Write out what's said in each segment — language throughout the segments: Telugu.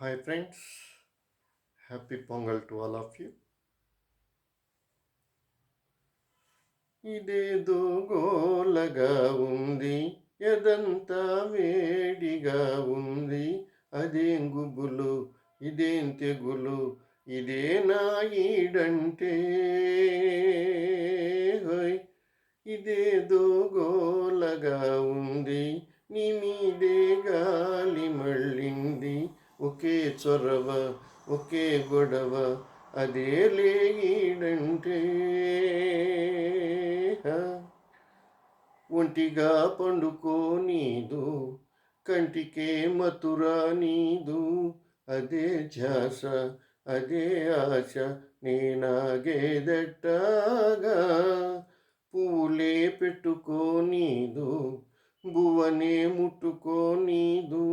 Hi friends, happy Pongal to all of you. ఇదేదో గోలగా ఉంది, ఎదంతా వేడిగా ఉంది. అదేం గుబులు, ఇదేం తెగులు, ఇదే నా ఈడంటే. హోయ్ ఇదేదో గోలగా ఉంది, నీ మీదే గాలి మళ్ళింది. ఒకే చొరవ, ఒకే గొడవ, అదే లేడంటే. ఒంటిగా పండుకో నీదు, కంటికే మతురా నీదు. అదే ధ్యాస, అదే ఆశ, నేనాగేదట్టాగా. పువ్వులే పెట్టుకోనీదు, బువ్వనే ముట్టుకోనీదు.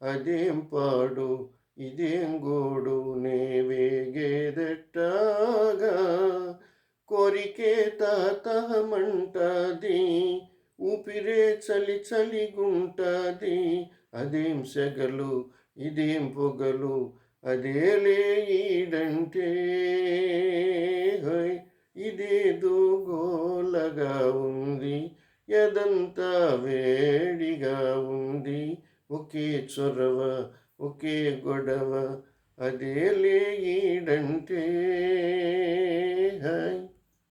అదేం పాడు, ఇదేం గోడు, నే వేగేదట్టాగా. కోరికే తాతమంటది, ఊపిరే చలి చలిగుంటది. అదేం సెగలు, ఇదేం పొగలు, అదేలే ఈడంటే. ఇదేదో గోలగా ఉంది, ఎదంతా వేడిగా ఉంది. ఒకే చొరవ, ఒకే గొడవ, అదేలే ఈడంటే.